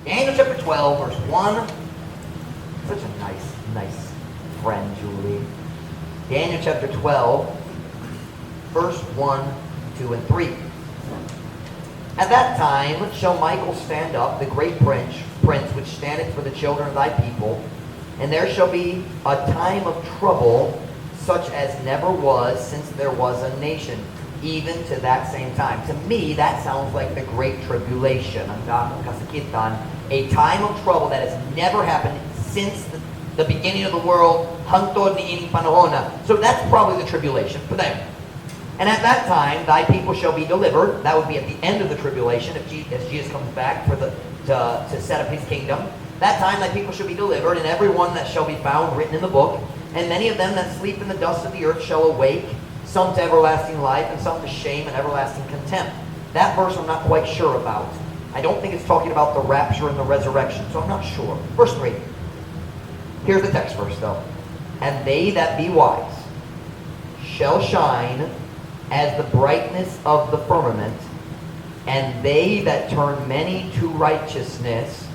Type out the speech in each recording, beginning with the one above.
Daniel chapter 12, verse 1. Such a nice friend, Julie. Daniel chapter 12, verse 1, 2, and 3. At that time shall Michael stand up, the great prince, which standeth for the children of thy people, and there shall be a time of trouble, such as never was since there was a nation, even to that same time. To me, that sounds like the Great Tribulation. A time of trouble that has never happened since the beginning of the world. Hangtod niining panahon na. So that's probably the tribulation for them. And at that time, thy people shall be delivered. That would be at the end of the tribulation, as Jesus comes back to set up his kingdom. That time thy people shall be delivered, and every one that shall be found written in the book. And many of them that sleep in the dust of the earth shall awake, some to everlasting life, and some to shame and everlasting contempt. That verse I'm not quite sure about. I don't think it's talking about the rapture and the resurrection, so I'm not sure. Verse 3. Here's the text verse, though. And they that be wise shall shine as the brightness of the firmament, and they that turn many to righteousness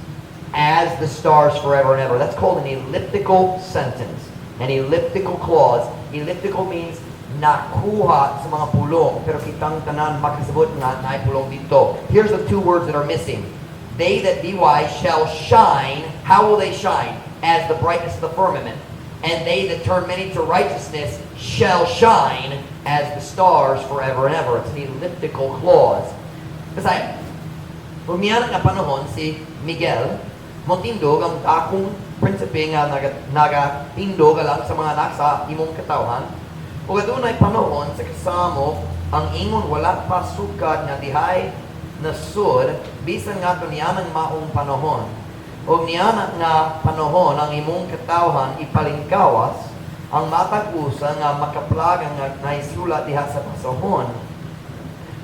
as the stars forever and ever. That's called an elliptical sentence, an elliptical clause. Elliptical means nakuha sa mga pulong, pero kitang tanan makasabot nga na pulong dito. Here's the two words that are missing. They that be wise shall shine. How will they shine? As the brightness of the firmament. And they that turn many to righteousness shall shine as the stars forever and ever. It's an elliptical clause. Kasi, pumiyan nga panahon si Miguel, motindog ang akong prinsipe nga nagatindog alang sa mga anak sa imong katawhan. Kung adunay panahon sa kasamo, ang ingon wala pa sukad nga dihay nasud, bisan nga ito niyanang maong panahon. O niyanak nga panahon ang imong katawhan ipalingkawas, ang matag-usa nga makaplagan nga naisulat diha sa pasahon.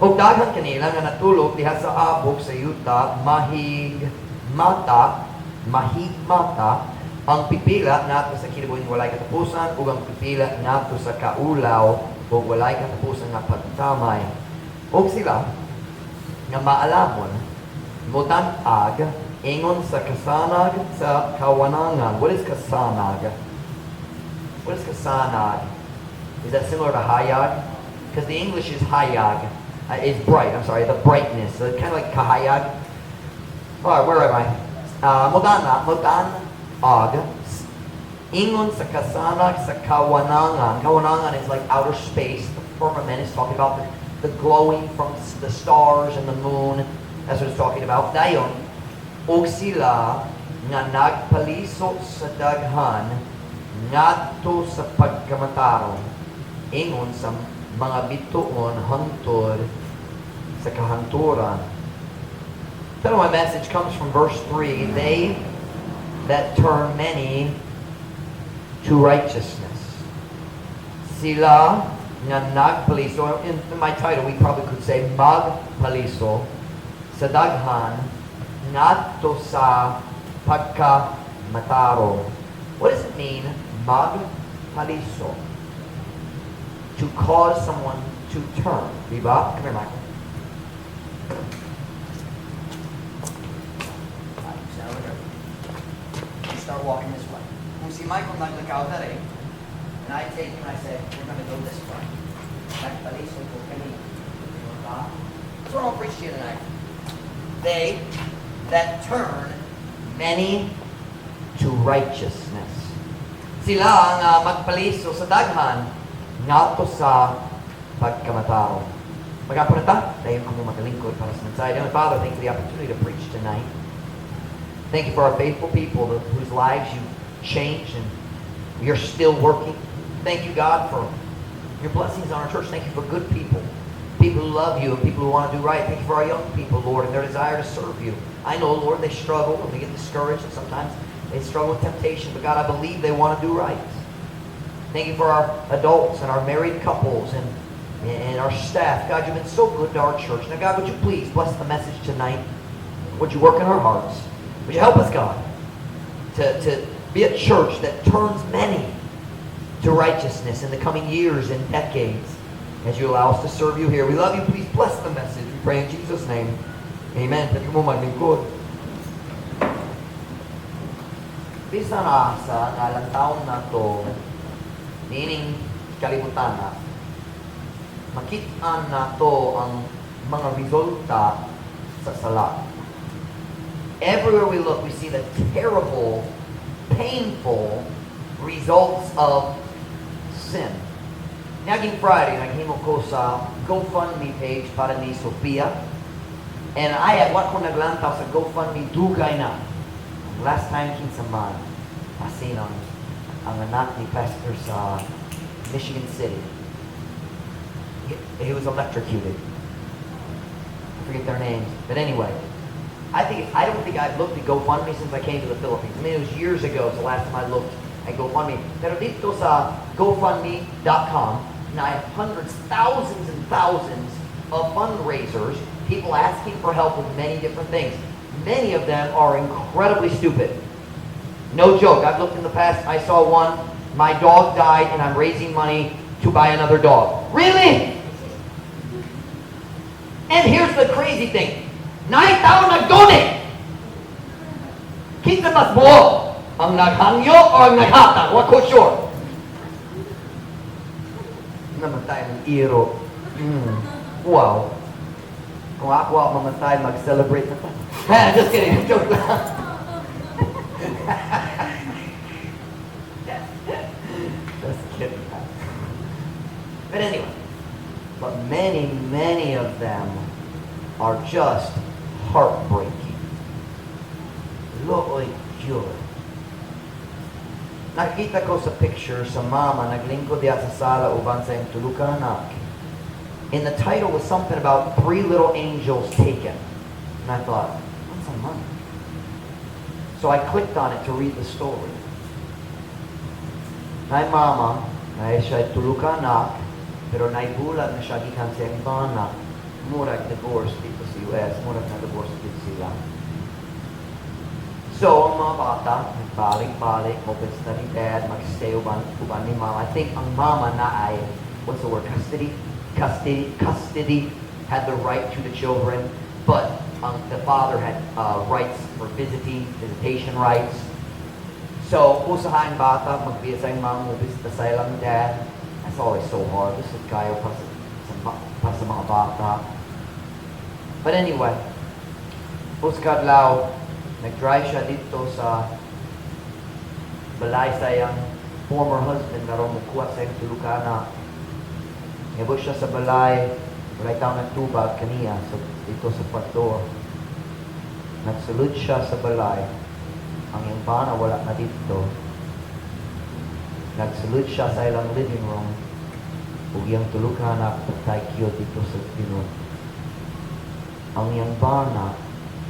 O daghan kanila nga natulog diha sa abog sa yuta, mahigmata, ang pipila nato sa kinabuhi walay katapusan, ug ang pipila nato sa kaulaw, ug walay katapusan nga pagtamay. O sila nga maalamon, mutan-ag, ingon sa kasanag sa kawanangan. What is kasanag? What is kasanag? Is that similar to hayag? Because the English is hayag. It's bright. I'm sorry, the brightness. So kind of like kahayag. Alright, where am I? Mutan-ag. Ingon sa kasanag sa kawanangan. Kawanangan is like outer space. The firmament is talking about the glowing from the stars and the moon. That's what it's talking about. Dayon, og sila nga nagpaliso sa daghan ngadto sa pagkamataron, ingon sa mga bituon hangtod sa kahanturan. So my message comes from verse 3. They that turn many to righteousness. Sila nga nagpaliso. In my title, we probably could say magpaliso sa daghan ngadto sa pagkamataron. What does it mean, magpaliso? To cause someone to turn. Diba? Come here, Michael. You start walking this way. You see Michael naglakaw na rin, and I take him and I say, we're going to go this way. Magpaliso ko kami. Diba? That's what I'll preach to you tonight. They that turn many to righteousness. Sila ang magpaliso sa daghan ngadto sa pagkamataron. Magapon na ta, dayon kami magalingkod para sa mensahe. Dear Father, thank you for the opportunity to preach tonight. Thank you for our faithful people whose lives you've changed and you're still working. Thank you, God, for your blessings on our church. Thank you for good people. People who love you and people who want to do right. Thank you for our young people, Lord, and their desire to serve you. I know, Lord, they struggle and they get discouraged and sometimes they struggle with temptation, but God, I believe they want to do right. Thank you for our adults and our married couples and our staff. God, you've been so good to our church. Now, God, would you please bless the message tonight? Would you work in our hearts? Would you help us, God, to be a church that turns many to righteousness in the coming years and decades as you allow us to serve you here. We love you. Please bless the message. We pray in Jesus' name. Amen. Thank you, Bisa na sa ngalang taon na to, nining kalibutan na, makita na to ang mga resulta sa sala. Everywhere we look, we see the terrible, painful results of sin. Naging Friday, naghimo ko sa Gofundme page para ni Sophia. And I at what ko naglantaw sa Gofundme, dugay na. Last time kinsaman, pasin ang anak ni Pastor sa Michigan City. He was electrocuted. I forget their names. But anyway, I don't think I've looked at GoFundMe since I came to the Philippines. I mean, it was years ago, the last time I looked at GoFundMe. Pero dito sa GoFundMe.com, na I have hundreds, thousands and thousands of fundraisers, people asking for help with many different things. Many of them are incredibly stupid. No joke. I've looked in the past. I saw one. My dog died, and I'm raising money to buy another dog. Really? And here's the crazy thing. 9 tao nag-donate. Kita mas buo ang naghangyo o ang naghatag? What ko sure? Namatay ng iro. Wow. Kung ako ang mamatay, mag-celebrate na tayo. Just kidding. Joke lang. Just kidding. But anyway, but many of them are just heartbreaking. Lord, Diyos. Nakita ko sa picture sa mama, naglingkod diya sa sala uban sa iyong tulukan anak. And the title was something about 3 little angels taken. And I thought, what's a month? So I clicked on it to read the story. Nay mama, nay siya tulukan anak, pero naibulag na siya gikan sa iyong anak. Murag divorce dito sa US, murag na divorce dito sila. So, ang mga bata, nagbalik-balik, opens na ni dad, mag-stay uban ni mama. I think ang mama na ay, what's the word, custody had the right to the children, but the father had rights for visitation rights. So, usahan bata, magbisa yung mga mubisita sa ilang dad. That's always so hard. This is kayo pa sa mga bata. But anyway, uskadlaw, nag-drive siya dito sa balay sa iyang former husband na rumukuha sa iyang tulukana. Ngabot siya sa balay, wala tayo nagtubag kaniya dito sa kwarto. Nagsulod siya sa balay. Ang iyang bana wala na dito. Nagsulod siya sa ilang living room. Ug iyang tulukana patay kiyo dito sa pinod. Ang iyang bana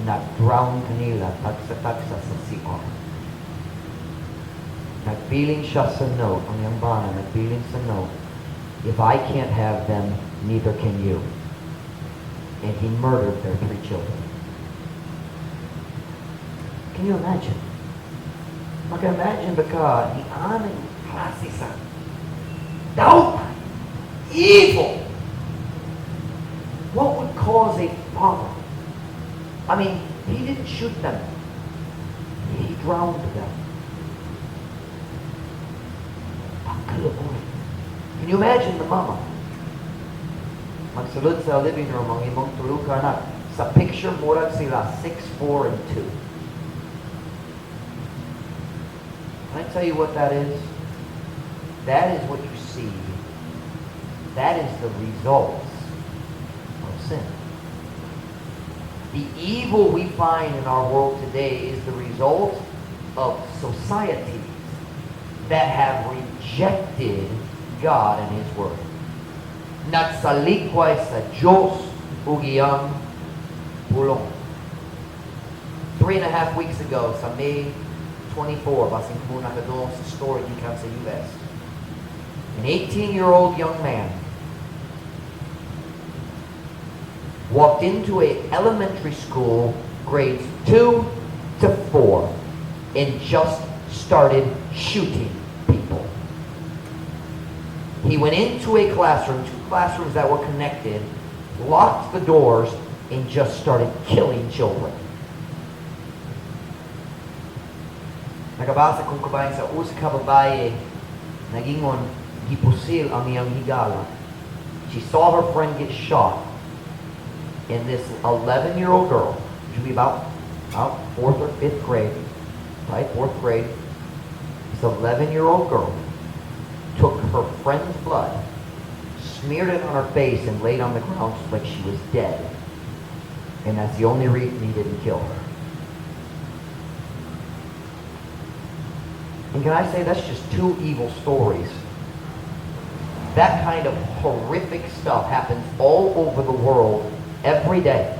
nag-drown kanila tagsa-tagsa sa CR. Nagpiling siya sa note, ang iyang bana nagpiling sa note, if I can't have them, neither can you. And he murdered their 3 children. Can you imagine? Mag-imagine ba ka, ni aming klase sa doubt, evil. What would cause a father? I mean, he didn't shoot them. He drowned them. Can you imagine the mama? Magsulod sa living room ang imong tulukan anak. Sa picture, murag sila 6, 4, and 2. Can I tell you what that is? That is what you see. That is the results of sin. The evil we find in our world today is the result of societies that have rejected God and His Word. Nagsalikway sa Diyos ug iyang pulong. 3.5 weeks ago, sa May 24, basing muna ka doon sa story gikan sa US. An 18-year-old young man walked into an elementary school, grades 2 to 4, and just started shooting people. He went into a classroom, 2 classrooms that were connected, locked the doors, and just started killing children. Nakabasa kong kabayan sa usa ka babae, nagingon, gipusil ang iyang higala. She saw her friend get shot, and this 11-year-old girl, should be about 4th or 5th grade, right? 4th grade. This 11-year-old girl took her friend's blood, smeared it on her face, and laid on the ground like she was dead. And that's the only reason he didn't kill her. And can I say that's just two evil stories? That kind of horrific stuff happens all over the world every day.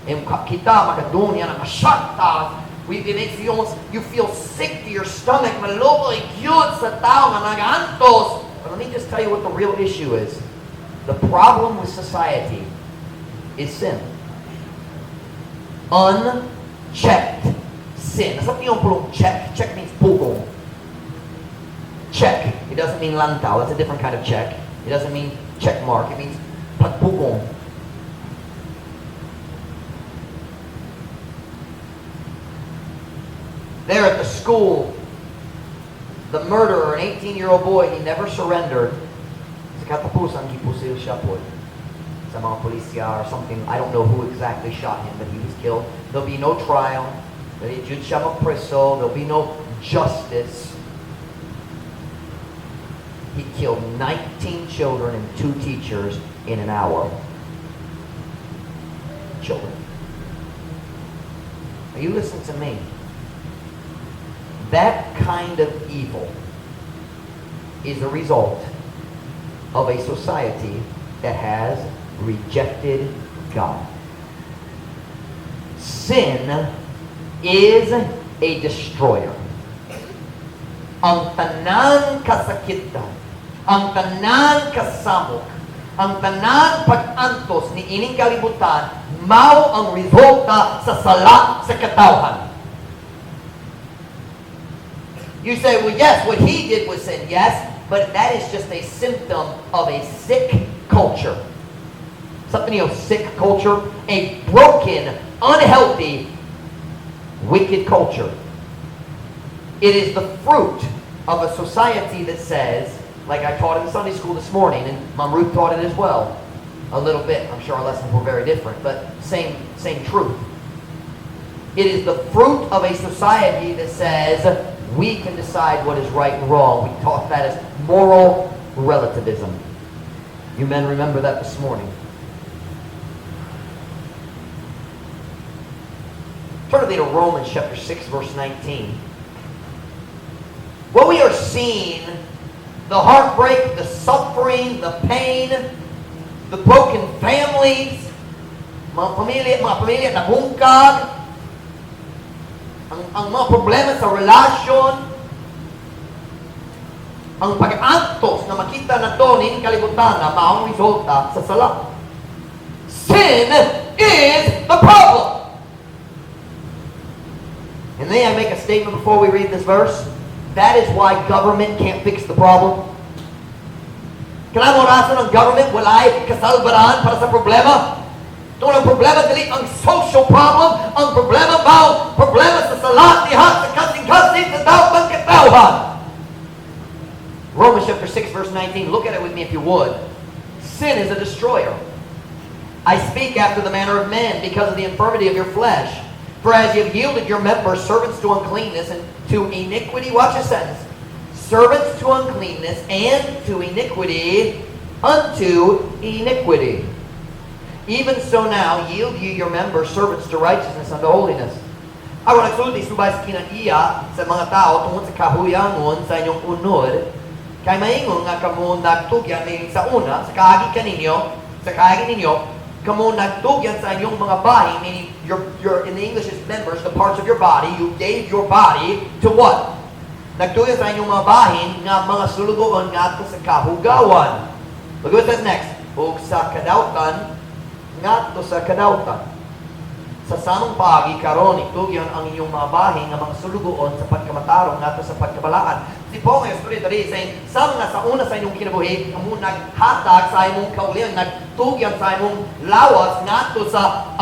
And kita makadunya na masyata, it makes you feel sick to your stomach, maloboy gyud sa tao nga nagaantos. But let me just tell you what the real issue is. The problem with society is sin. Unchecked sin. Nasa yung pulong check? Check means pugong. Check. It doesn't mean lantaw. That's a different kind of check. It doesn't mean check mark. It means pagpugong. There at the school, the murderer, an 18-year-old boy, he never surrendered. Sa katapusan, gipusil siya po sa mga polisya or something. I don't know who exactly shot him, but he was killed. There'll be no trial. There'll be no justice. He killed 19 children and 2 teachers in an hour. Children. Now you listen to me. That kind of evil is a result of a society that has rejected God. Sin is a destroyer. Ang tanan kasakitan, ang tanan kasamok, ang tanan pag-antos ni ining kalibutan, mao ang resulta sa sala sa katawhan. You say, well, yes, what he did was sin. Yes, but that is just a symptom of a sick culture. Something sick culture, a broken, unhealthy, wicked culture. It is the fruit of a society that says, like I taught in Sunday school this morning, and Mom Ruth taught it as well, a little bit. I'm sure our lessons were very different, but same truth. It is the fruit of a society that says we can decide what is right and wrong. We taught that as moral relativism. You men remember that this morning. Turn with me to Romans chapter 6, verse 19. What we are seeing, the heartbreak, the suffering, the pain, the broken families, mga pamilya na bungkag, ang mga problema sa relasyon, ang pag-antos na makita na to ni kalibutan na maong resulta sa sala. Sin is the problem. And may I make a statement before we read this verse? That is why government can't fix the problem. Kailangan mo rason ng government walay kasalbaran para sa problema. Ito ang problema dili ang social problem, ang problema sa salat, dihat, sa kasing-kasing, sa dapat katawhan. Romans chapter 6 verse 19, look at it with me if you would. Sin is a destroyer. I speak after the manner of men because of the infirmity of your flesh. For as you have yielded your members servants to uncleanness and to iniquity, watch this sentence, servants to uncleanness and to iniquity, unto iniquity. Even so now, yield ye your members servants to righteousness unto holiness. Aron nagsulti subay sa kinaiya sa mga tao tungod sa kahuyangon sa inyong unod, kay maingon nga kamo nagtugyan sa una, sa kaagi ninyo, kamo nagtugyan sa inyong mga bahin, meaning your in the English is members, the parts of your body, you gave your body to what? Nagtugyan sa inyong mga bahin nga mga sulugoon nga sa kahugawan. Look what it says next. Ug sa kadautan, ngadto sa kadautan. Sa samang paagi karon itugyan ang inyong mga bahin nga mga sulugoon sa pagkamatarong ngadto sa pagkabalaan. Si Paul nga student dali saying, sam nga sa una sa inyong kinabuhi, kamo naghatag sa imong kaulian, nagtugyan sa imong lawas ngadto sa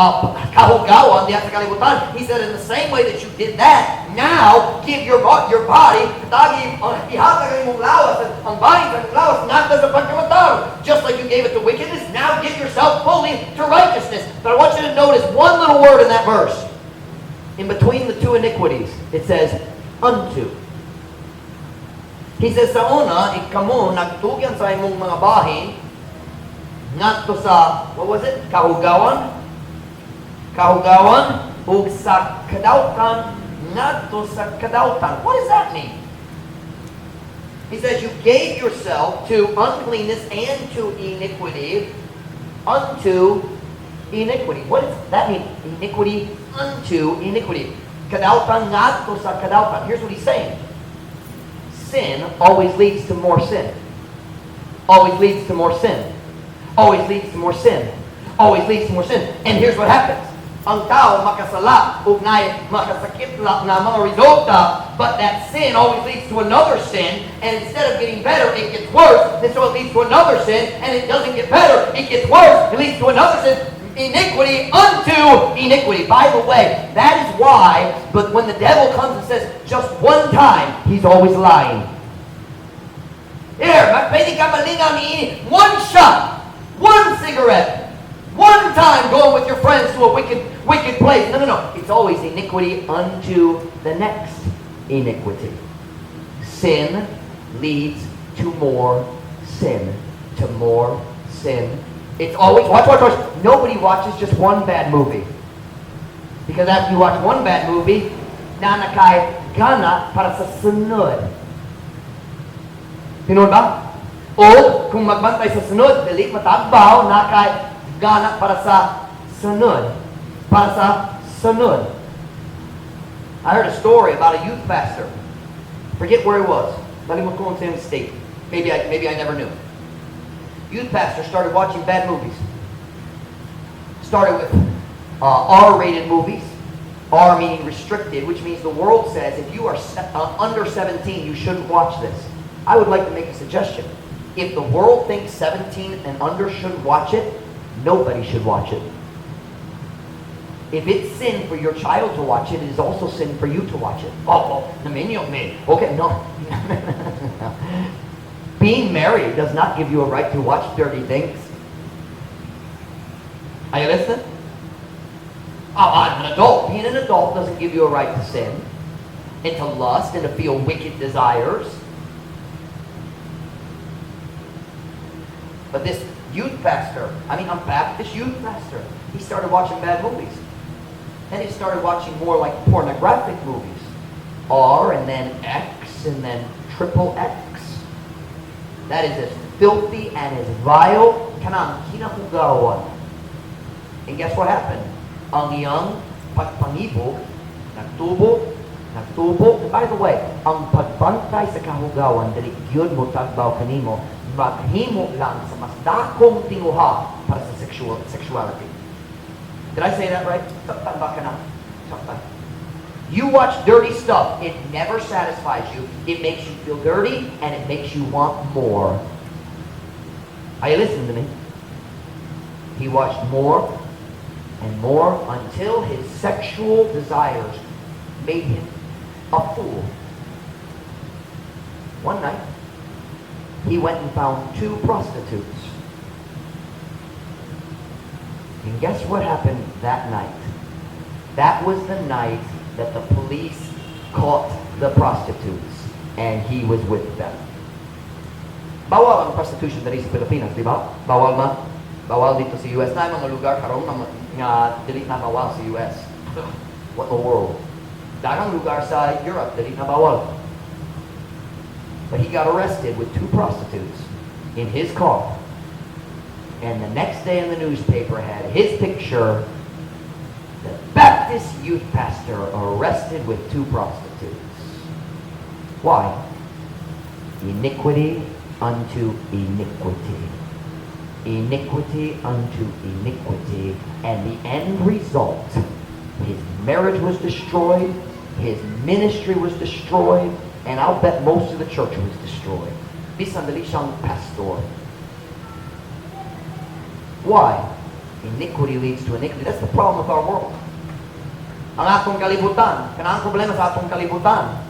kahugawan diha sa kalibutan. He said, in the same way that you did that, now give your body, ihatag ang imong lawas, ang body sa imong lawas ngadto sa pagkamatao. Just like you gave it to wickedness, now give yourself fully to righteousness. But I want you to notice one little word in that verse. In between the two iniquities, it says, unto. He says, sa una, ikamo nagtugyan sa imong mga bahin ngadto sa, what was it? Kahugawan? Kahugawan ug sa kadautan ngadto sa kadautan. What does that mean? He says, you gave yourself to uncleanness and to iniquity, unto iniquity. What does that mean? Iniquity unto iniquity. Kadautan ngadto sa kadautan. Here's what he's saying. Sin always leads to more sin. Always leads to more sin. Always leads to more sin. Always leads to more sin. And here's what happens. Ang tao makasala ug naay makasakit na mga resulta, but that sin always leads to another sin, and instead of getting better, it gets worse. And so it leads to another sin, and it doesn't get better, it gets worse. It leads to another sin. Iniquity unto iniquity. By the way, that is why, but when the devil comes and says just one time, he's always lying. Here, pwede ka malingaw ni one shot, one cigarette, one time going with your friends to a wicked place. No. It's always iniquity unto the next iniquity. Sin leads to more sin, to more sin. It's always, watch. Nobody watches just one bad movie. Because after you watch one bad movie, nanakay gana para sa sunod. Tinod ba? O, kung magbantay sa sunod, dili matagbaw, nakay gana para sa sunod. Para sa sunod. I heard a story about a youth pastor. Forget where he was. Nalimot ko sa state. Maybe I never knew. Youth pastor started watching bad movies. Started with R-rated movies. R meaning restricted, which means the world says if you are under 17, you shouldn't watch this. I would like to make a suggestion. If the world thinks 17 and under shouldn't watch it, nobody should watch it. If it's sin for your child to watch it, it is also sin for you to watch it. Okay, no. Being married does not give you a right to watch dirty things. Are you listening? I'm an adult. Being an adult doesn't give you a right to sin and to lust and to feel wicked desires. But this youth pastor, a Baptist youth pastor, he started watching bad movies. Then he started watching more like pornographic movies. R and then X and then triple X. That is as filthy and as vile kanang kinahugawan. And guess what happened? Ang iyang pagpangibog, nagtubo. And by the way, ang pagbantay sa kahugawan, dili gyud mo tagbaw kanimo, maghimo lang sa mas dakong tinguha para sa sexuality. Did I say that right? Saktan ba ka na? Saktan. You watch dirty stuff, it never satisfies you. It makes you feel dirty, and it makes you want more. Are you listening to me? He watched more and more until his sexual desires made him a fool. One night, he went and found 2 prostitutes. And guess what happened that night? That was the night that the police caught the prostitutes, and he was with them. Bawal ang prostitution dito sa Pilipinas, di ba? Bawal ma? Bawal dito sa US. Na mga lugar karon nga dili na bawal sa US. What the world? Daghang lugar sa Europe dili na bawal. But he got arrested with 2 prostitutes in his car. And the next day in the newspaper had his picture, the Baptist youth pastor arrested with 2 prostitutes. Why? Iniquity unto iniquity. Iniquity unto iniquity. And the end result, his marriage was destroyed, his ministry was destroyed, And I'll bet most of the church was destroyed. Bisan dali siyang pastor. Why? Iniquity leads to iniquity. That's the problem with our world. Ang atong kalibutan, kanang problema sa atong kalibutan.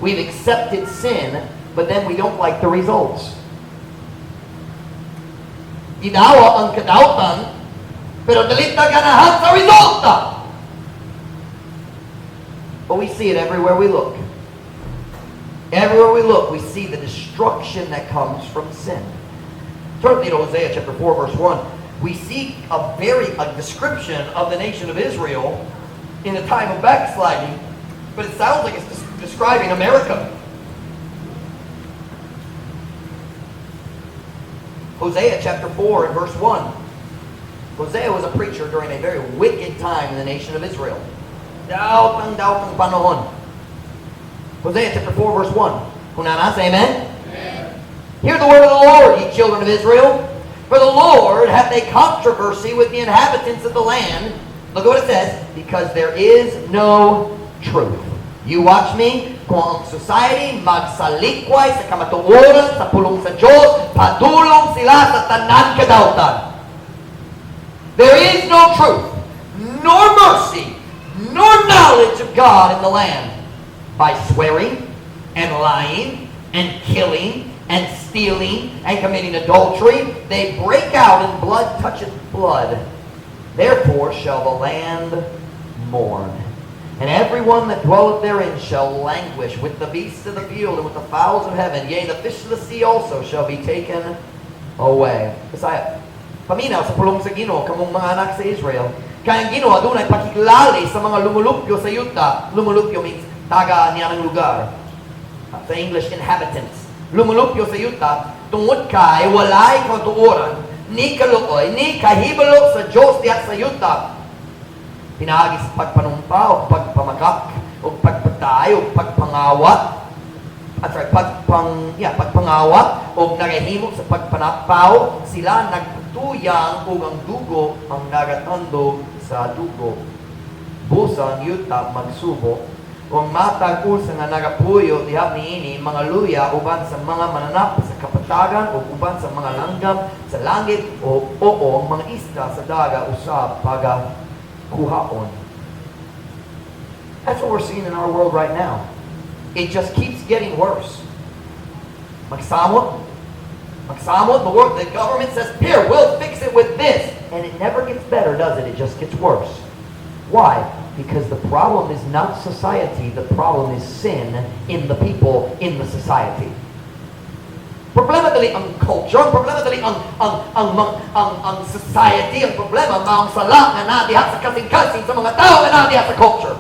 We've accepted sin, but then we don't like the results. Gidawa ang kadautan, pero dalit na ganahan sa resulta. But we see it everywhere we look. Everywhere we look, we see the destruction that comes from sin. Turn to Hosea chapter 4, verse 1. We see a description of the nation of Israel in a time of backsliding, but it sounds like it's describing America. Hosea chapter 4 and verse 1. Hosea was a preacher during a very wicked time in the nation of Israel. Daot ang panahon. Hosea chapter 4 verse 1. Hunana, say amen? Amen. Hear the word of the Lord, ye children of Israel. For the Lord hath a controversy with the inhabitants of the land. Look at what it says. Because there is no truth. You watch me. Kung ang society magsalikway sa kamatuoran, sa pulong sa Diyos, padulong sila sa tanan kadautan. There is no truth, nor mercy, nor knowledge of God in the land. By swearing, and lying, and killing, and stealing, and committing adultery, they break out, and blood toucheth blood. Therefore shall the land mourn. And everyone that dwelleth therein shall languish with the beasts of the field and with the fowls of heaven. Yea, the fish of the sea also shall be taken away. Kasi paminaw sa pulong sa Ginoo kamong mga anak sa Israel. Kaya ang Ginoo adunay pakiklali sa mga lumulupyo sa yuta. Lumulupyo means taga niya ng lugar. Sa English, inhabitants. Lumulupyo sa yuta tungod kay walay katuoran ni kaluoy ni kahibalo sa Dios diha sa yuta. Pinaagi sa pagpanumpa o pagpamakak o pagpatay o pagpangawat pagpangawat o nagahimo sa pagpanapaw, sila nagtutuyang o ang dugo ang nagatandog sa dugo. Busa ang yuta magsubo o ang matag usa nga nagapuyo diha niini mga luya uban sa mga mananap sa kapatagan o uban sa mga langgam sa langit o ang mga isda sa daga usab paga kuhaon. That's what we're seeing in our world right now. It just keeps getting worse. Magsamot, the government says, here, we'll fix it with this. And it never gets better, does it? It just gets worse. Why? Because the problem is not society, the problem is sin in the people, in the society. Problema dali ang culture, problema dali ang society, ang problema maong sala nga nadiha sa kasing-kasing sa mga tao nga nadiha sa culture.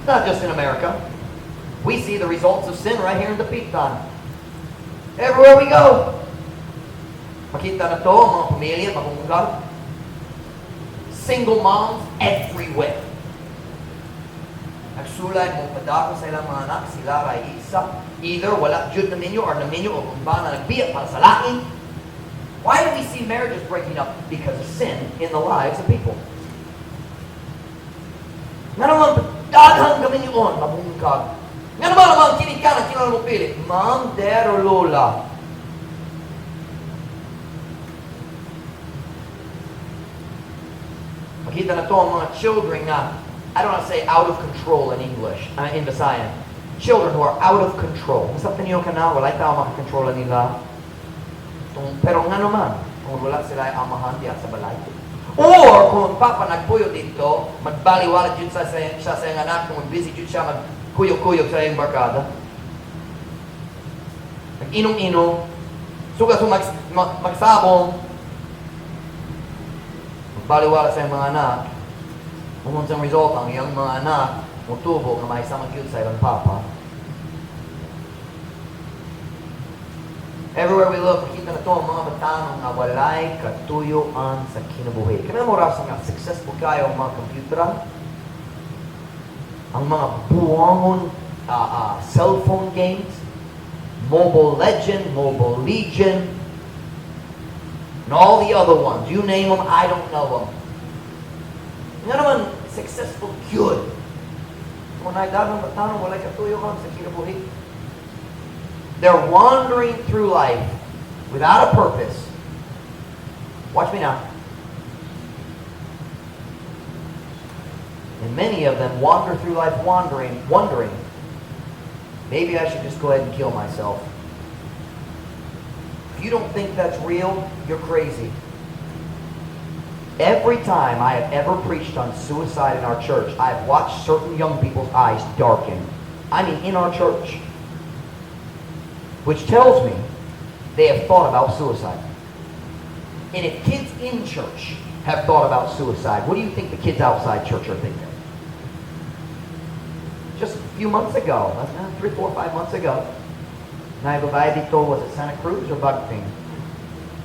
It's not just in America. We see the results of sin right here in the Pitan. Everywhere we go. Makita na to, mga pamilya, mabunggal. Single moms everywhere. Nagsulay mong padako sa ilang mga anak, sila ay isa. Either wala jud na ninyo or na ninyo o kung ba na nagbiyak para sa lain. Why do we see marriages breaking up? Because of sin in the lives of people. Nga naman, daghang kami yun, mabungkag. Nga naman, kinig ka na kinala mo pili. Ma'am, dad, or lola. Makita na to ang mga children na I don't want to say out of control in English, in Visayan. Children who are out of control. Masap niyo ka na, wala tao makakontrola nila. Pero nga naman, kung wala sila ay amahan diya sa balay. Or, kung papa nagpuyo dito, magbaliwala dyan siya sa iyong anak, kung busy dyan siya, magkuyog-kuyog sa iyong barkada. Nag-inom-inom, sugas magsabong, magbaliwala sa iyong mga anak. Umunsang result, ang iyong mga anak, mutubo na may isang cute sa ilang papa. Everywhere we look, makita na ito ang mga batanong na walay katuyuan sa kinabuhi. Kaya mo rasa nga, successful kayo ang mga komputera, ang mga buwangon cellphone games, Mobile Legend, Mobile Legion, and all the other ones. You name them, I don't know them. Nga naman, successful, good. Kung naidadang batang, wala katuyo ka sa kinabuhi. They're wandering through life without a purpose. Watch me now. And many of them wander through life wondering, maybe I should just go ahead and kill myself. If you don't think that's real, you're crazy. Every time I have ever preached on suicide in our church, I have watched certain young people's eyes darken. I mean, in our church. Which tells me they have thought about suicide. And if kids in church have thought about suicide, what do you think the kids outside church are thinking? Just a few months ago, 3, 4, 5 months ago, naibabay dito, was it Santa Cruz or Bagting?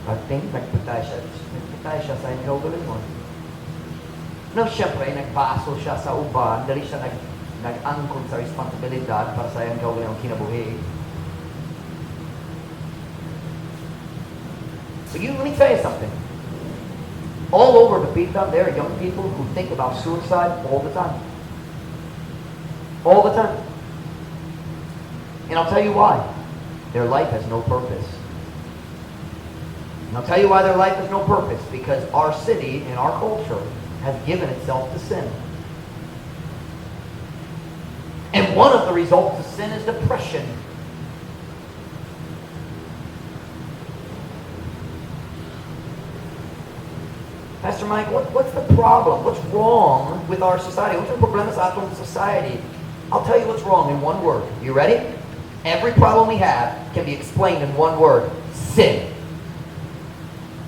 Bagting, nagpatay siya sa inaugural mo. No, syempre, nagpaso siya sa uban, dali siya nag-angkon sa responsibilidad para sa inaugural ang kinabuhi. But let me tell you something. All over the Pita, there are young people who think about suicide all the time. All the time. And I'll tell you why. Their life has no purpose. And I'll tell you why their life has no purpose. Because our city and our culture has given itself to sin. And one of the results of sin is depression. Pastor Mike, what's the problem? What's wrong with our society? What's the problem sa atong society? I'll tell you what's wrong in one word. You ready? Every problem we have can be explained in one word. Sin.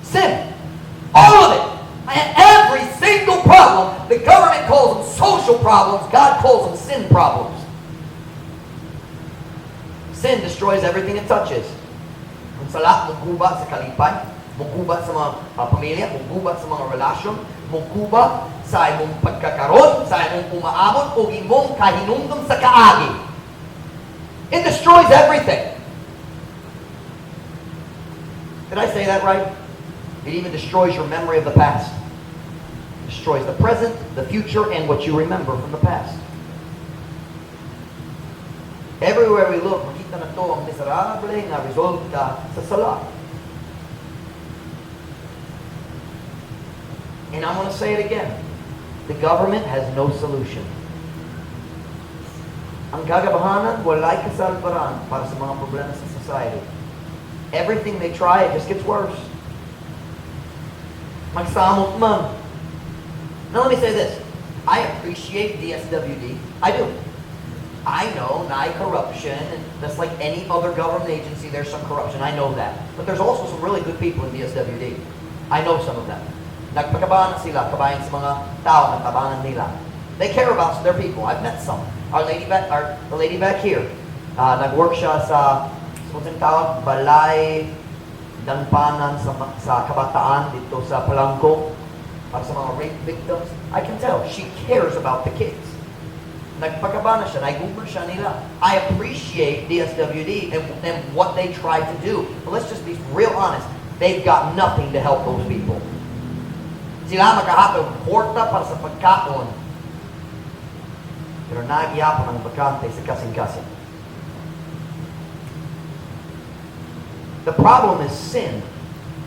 Sin. All of it. And every single problem, the government calls them social problems, God calls them sin problems. Sin destroys everything it touches. Kung sala, mungguba sa kalipay, mungguba sa mga pamilya, mungguba sa mga relasyon, mungguba sa imong pagkakaroon, sa imong umaabot, o imong kahinungdom sa kaagi. It destroys everything. Did I say that right? It even destroys your memory of the past. It destroys the present, the future, and what you remember from the past. Everywhere we look, makita na to ang miserable na resulta sa sala. And I'm going to say it again. The government has no solution. Ang gagabahanan, walay kasalbaran para sa mga problema sa society. Everything they try, it just gets worse. Magsamot man. Now let me say this. I appreciate DSWD. I do. I know corruption, and just like any other government agency, there's some corruption. I know that. But there's also some really good people in DSWD. I know some of them. Nagpakabahan sila, kabayan sa mga tao, nagtabangan nila. They care about their people. I've met some. The lady back here, nag-work siya sa tawag, balay, danpanan sa kabataan dito sa Palangko, para sa mga rape victims. I can tell, she cares about the kids. Nagpakabana siya, nag-Google siya nila. I appreciate DSWD and what they try to do. But let's just be real honest. They've got nothing to help those people. Sila makahatag porta para sa pagkaon. Pero nagyapon ang bakante sa kasing-kasing. The problem is sin.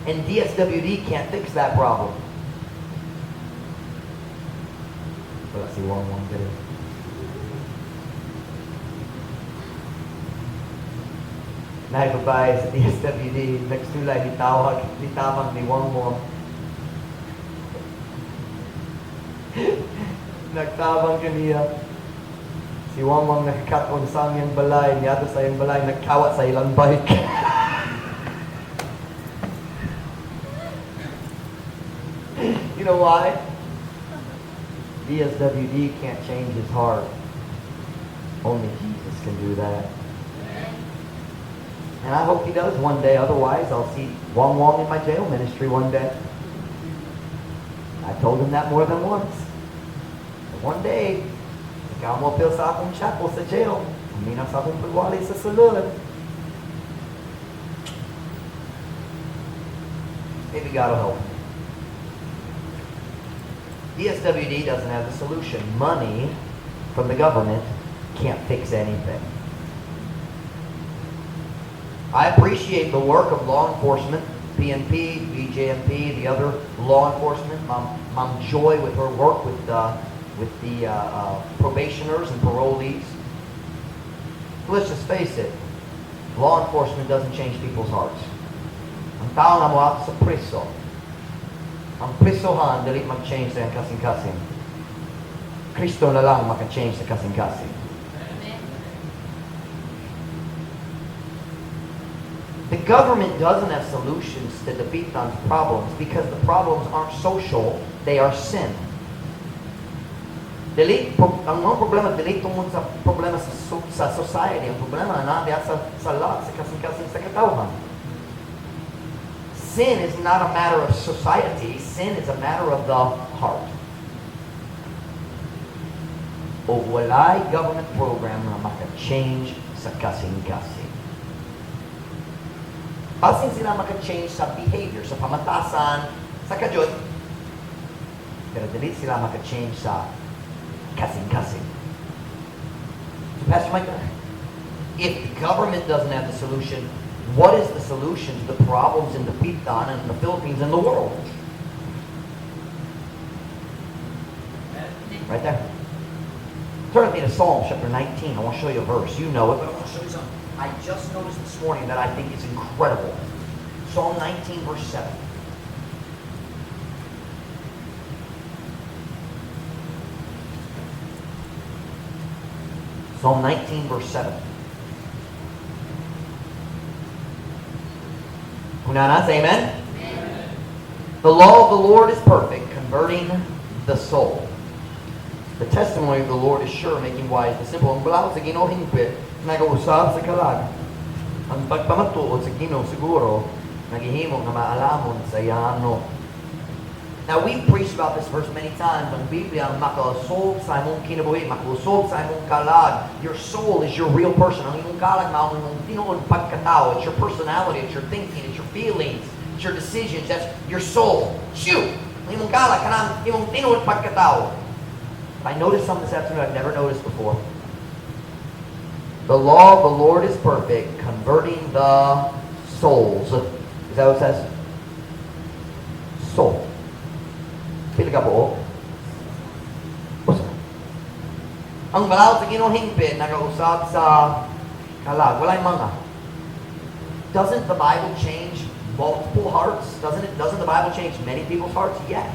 And DSWD can't fix that problem. Wala si Wong dito. Naibabay sa DSWD, nagsulay, litawag ni Wong. Nagtabang kaniya. Si Wong nakakatong sa aming balay, niyato sa iyong balay, nagkawat sa ilang bike. You know why? DSWD can't change his heart. Only Jesus can do that. And I hope he does one day. Otherwise, I'll see Wong in my jail ministry one day. I told him that more than once. But one day, ikaw mo appeal sa akong chapel sa jail. Huminang sa akong pagwali sa sulod. Maybe God will help me. DSWD doesn't have the solution. Money from the government can't fix anything. I appreciate the work of law enforcement, PNP, BJMP, the other law enforcement. Ma'am Joy with her work with the probationers and parolees. Let's just face it, law enforcement doesn't change people's hearts. Ang tao na mo ato sa priso. Ang prisohan, dali mag-change sa kasing-kasing. Kristo na lang maka-change sa kasing-kasing. The government doesn't have solutions to defeat those problems because the problems aren't social, they are sin. Ang mga problema, dili tungkol sa problema sa society. Ang problema na diya sa lahat, sa kasing-kasing sa katawhan. Sin is not a matter of society. Sin is a matter of the heart. O walay government program na maka-change sa kasing-kasing. Pasin sila maka-change sa behavior, sa pamatasan, sa kajut. Pero dili sila maka-change sa kasing-kasing. So Pastor Mike, if the government doesn't have the solution, what is the solution to the problems in the Pitan and the Philippines and the world? Right there. Turn with me to Psalm chapter 19. I want to show you a verse. You know it, but I want to show you something. I just noticed this morning that I think is incredible. Psalm 19, verse 7. Psalm 19, verse 7. Kunana, say amen? Amen. The law of the Lord is perfect, converting the soul. The testimony of the Lord is sure, making wise the simple. Ang balaod sa Ginoo hingpit, nag-uusap sa kalag. Ang pagpamatuod sa Ginoo siguro, naghihimo na maalamon sa yano. Now, we've preached about this verse many times. Ang Biblia, makausog sa imong kinabuhi, makausog sa imong kalag. Your soul is your real person. Ang imong kalag, ang imong tinuod pagkatao. It's your personality, it's your thinking, it's your feelings, it's your decisions. That's your soul. Shoot! Ang imong kalag, kanang imong tinuod pagkatao. I noticed something this afternoon I've never noticed before. The law of the Lord is perfect, converting the souls. Is that what it says? Soul. Pili ka po. Ang balaod sa Ginoo hingpit, nag-usap sa kalag. Walay mga. Doesn't the Bible change multiple hearts? Doesn't the Bible change many people's hearts? Yes.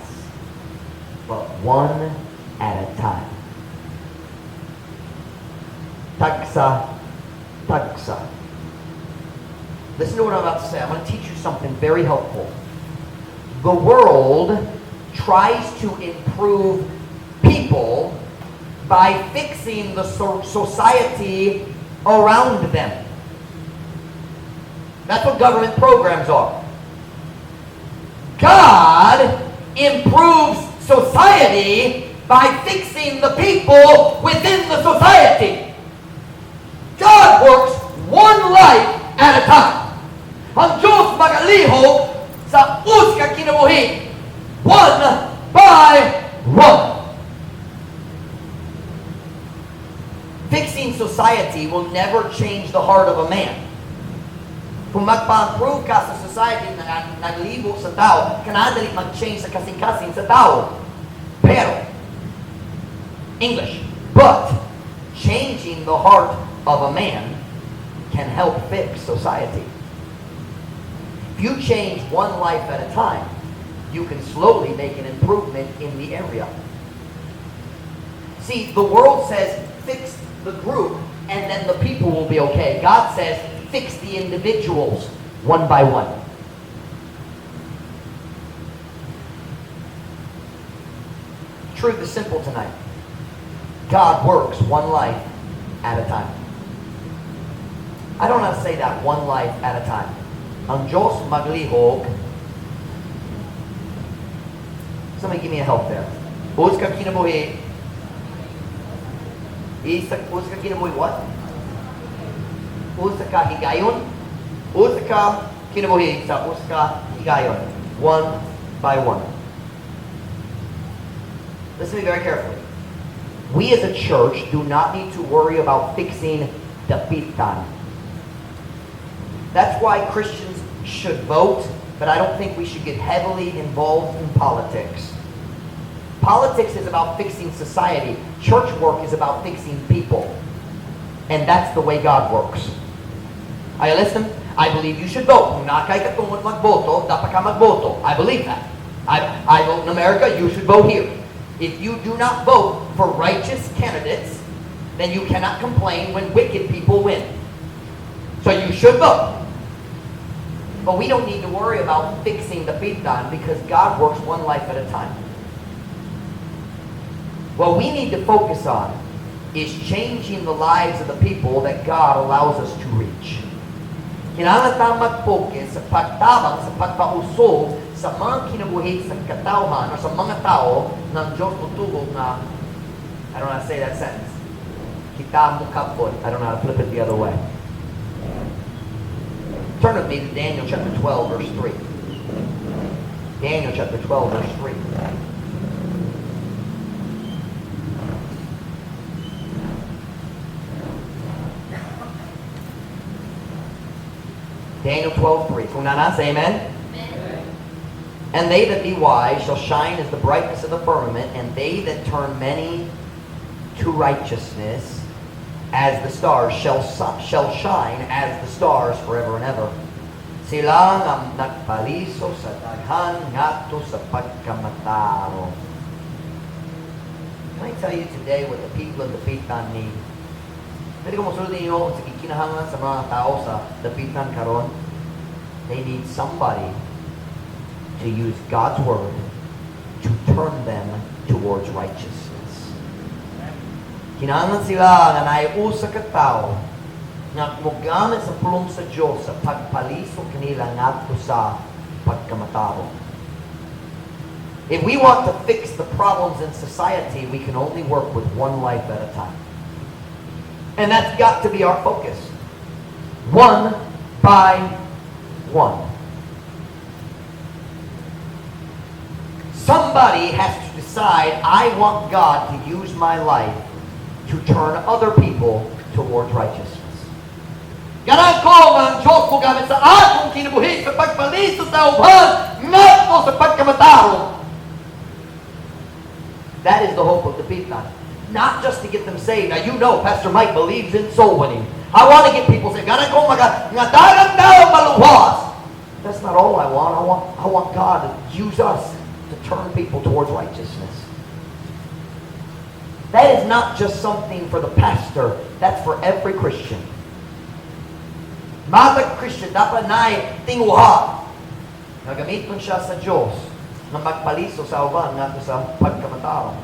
But one at a time. Tagsa. Listen to what I'm about to say. I'm going to teach you something very helpful. The world tries to improve people by fixing the society around them. That's what government programs are. God improves society by fixing the people within the society. God works one life at a time. Ang Diyos magalihok sa uska kinabuhi, one by one. Fixing society will never change the heart of a man. Kung magpa-improve ka sa society na naglibok sa tao, kanadali mag-change sa kasing-kasing sa tao. Pero, English. But changing the heart of a man can help fix society. If you change one life at a time, you can slowly make an improvement in the area. See, the world says fix the group and then the people will be okay. God says fix the individuals one by one. Truth is simple tonight. God works one life at a time. I don't know how to say that, one life at a time. Ang Diyos maglihok. Somebody give me a help there. Uska kinabuhi. Uska kinabuhi what? Uska higayon. Uska kinabuhi sa uska higayon. One by one. Listen to me very carefully. We as a church do not need to worry about fixing the pitan. That's why Christians should vote, but I don't think we should get heavily involved in politics. Politics is about fixing society. Church work is about fixing people. And that's the way God works. Are you listening? I believe you should vote. Kung nakay ka tungod magboto, dapat ka magboto. I believe that. I vote in America, you should vote here. If you do not vote for righteous candidates, then you cannot complain when wicked people win. So you should vote. But we don't need to worry about fixing the pitan because God works one life at a time. What we need to focus on is changing the lives of the people that God allows us to reach. Kailangan tayong mag-focus sa pagtabang, sa pagpausog sa mga kinabuhi sa katauhan o sa mga tao ng Diyos tutugog na, I don't know how to say that sentence. Kita mukapon. I don't know how to flip it the other way. Turn with me to Daniel chapter 12, verse 3. Daniel chapter 12, verse 3. Daniel 12:3. Kung nanas, amen? Amen. And they that be wise shall shine as the brightness of the firmament, and they that turn many to righteousness as the stars shall shine as the stars forever and ever. Sila nga nagpaliso sa daghan ngadto sa pagkamataro. Can I tell you today what the people of the pitan need? Pwede ko masulod ninyo sa kikinahangan sa mga tao sa dapitan karon. They need somebody to use God's word to turn them towards righteousness. Kinahanglan sila nga naiusa ka tao nga mogamit sa pulong sa Dios sa pagpaliso kanila ngadto sa pagkamataro. If we want to fix the problems in society, we can only work with one life at a time. And that's got to be our focus. One by one. Somebody has to decide, I want God to use my life to turn other people towards righteousness. Ganang ko ang Diyos mo gamit sa akong kinabuhi sa pagpaliso sa uban ngadto sa pagkamataro. That is the hope of the pitan. Not just to get them saved. Now you know Pastor Mike believes in soul winning. I want to get people saved. Ganang ko nga dagang tao maluwas. That's not all I want. I want God to use us to turn people towards righteousness. That is not just something for the pastor. That's for every Christian. Matag Christian dapat na'y tinguha. Nagamiton siya sa Diyos na magpaliso sa uban ngadto sa pagkamataro.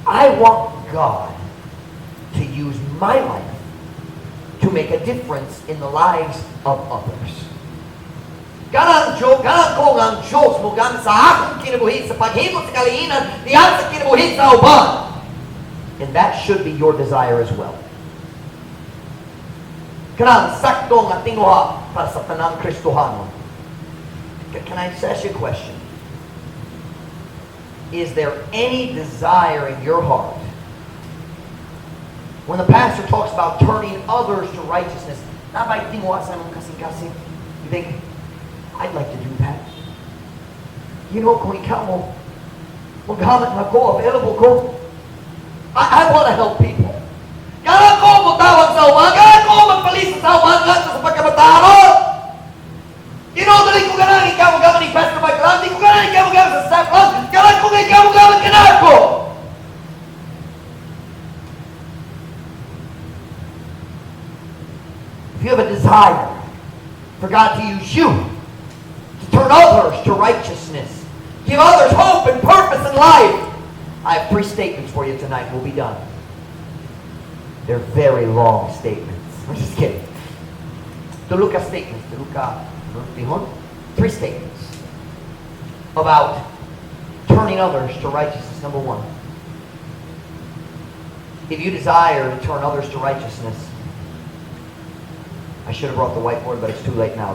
I want God to use my life to make a difference in the lives of others. Ganang ko ang Diyos mo gamit sa akong kinabuhi sa paghimot sa kaliinan diyan sa kinabuhi sa uban. And that should be your desire as well. Kanang sakto nga tinguha para sa tanang Kristohano. Can I ask you a question? Is there any desire in your heart when the pastor talks about turning others to righteousness? You think, I'd like to do that. You know, kung ikaw mo maghamit na ko, available ko, I want to help people. Kaya ko mutawag sa uwan, kaya ko magpalisa sa uwan sa pagkamataro. You know, dali ko ganang ikaw magaman ni Pastor Mike lang, di ko ganang ikaw magaman sa staff lang, kaya ko ikaw magaman ka na ako. If you have a desire for God to use you to turn others to righteousness, give others hope and purpose in life, I have 3 statements for you tonight. We'll be done. They're very long statements. I'm just kidding. Tuluka statements. Tuluka 3 statements about turning others to righteousness. Number 1. If you desire to turn others to righteousness, I should have brought the whiteboard, but it's too late now.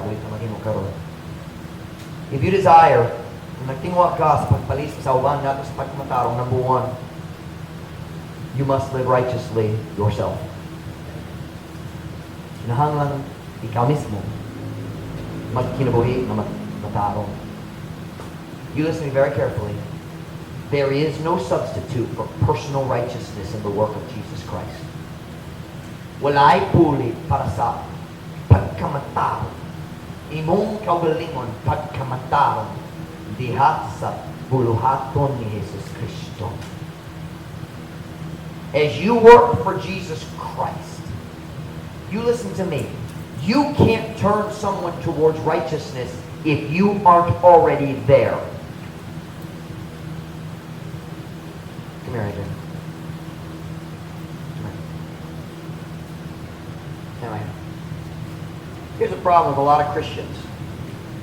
If you desire Kung nagtingwa ka sa pagpalis sa uban nato sa pagmatarong, number one, you must live righteously yourself. Kinahanglan ikaw mismo magkinabuhi na matarong. You listen to me very carefully. There is no substitute for personal righteousness in the work of Jesus Christ. Walay puli para sa pagkamatao. Imong kaugalingon pagkamatao diha sa buluhaton ni Jesus Kristo. As you work for Jesus Christ, you listen to me. You can't turn someone towards righteousness if you aren't already there. Come here, Adrian. Come here. Anyway. Here's a problem with a lot of Christians.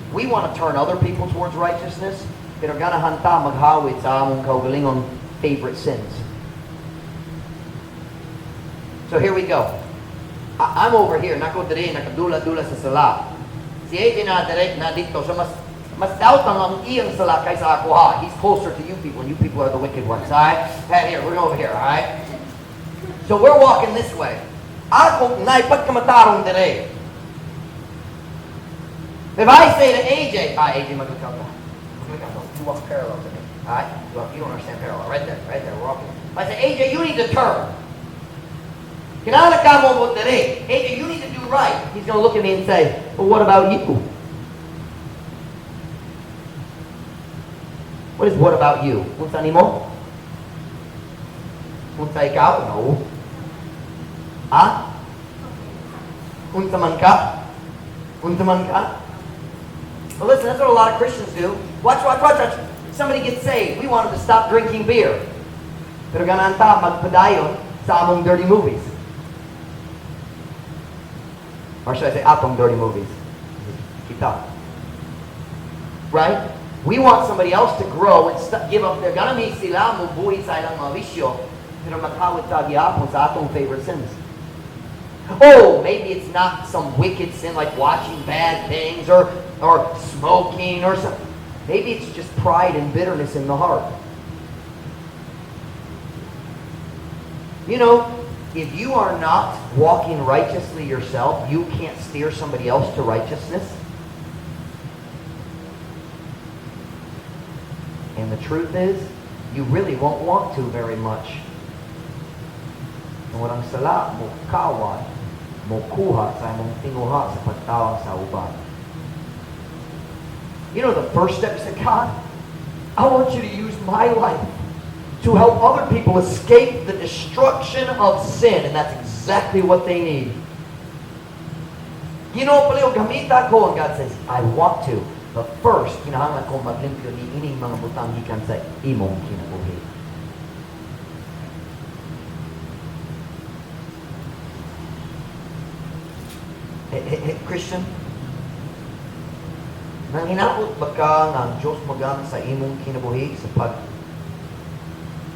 We want to turn other people towards righteousness, pero ganahan ta maghawid sa among kaugalingong favorite sins. So here we go. I'm over here, nako dire, nakadula-dula sa sala. Si AJ na dito, so mas daot ang iyang sala kaysa ako ha. He's closer to you people, and you people are the wicked ones, alright? Here, we're over here, alright? So we're walking this way. Ako, naipagkamatarong dire. If I say to AJ, AJ, you walk parallel to me. Alright? You don't understand parallel. Right there, we're walking. If I say, AJ, you need to turn. Kinala ka mo today. AJ, you need to do right. He's going to look at me and say, well, what about you? What is what about you? Unsa nimo? Unsa ikaw? No. Unsa man ka? Unsa man ka? Well, listen, that's what a lot of Christians do. Watch. Somebody gets saved. We want them to stop drinking beer. Pero ganan ta magpadayon sa among dirty movies. Or should I say, atong dirty movies? Kita. Right? We want somebody else to grow and give up their ganami sila mubuhi sa ilang mga bisyo. Pero maghawid ta gyapon sa atong favorite sins. Oh, maybe it's not some wicked sin like watching bad things or smoking or something. Maybe it's just pride and bitterness in the heart. You know, if you are not walking righteously yourself, you can't steer somebody else to righteousness. And the truth is, you really won't want to very much. Kung walang sala, mo kawat, mo kuha sa mong tinguha sa pagtawang sa uban. You know the first step is that God, I want you to use my life to help other people escape the destruction of sin. And that's exactly what they need. You know, paleo gamita ko, and God says, I want to. But first, kinahanglan ko maglimpyo ni ining mga butang gikan sa imong kinabuhi. Christian, nang hinaot ba ka ng Diyos magang sa imong kinabuhi sa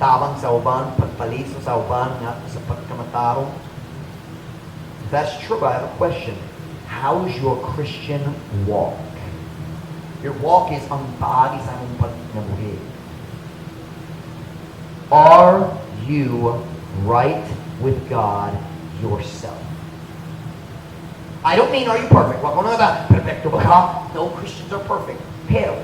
pagtabang sa uban, pagpaliso sa uban, nga sa pagkamatarong? If that's true, I have a question. How's your Christian walk? Your walk is ang paagi sa imong pagkinabuhi. Are you right with God yourself? I don't mean are you perfect. Wag mo na ba, perfecto ba ka? No, Christians are perfect. Pero,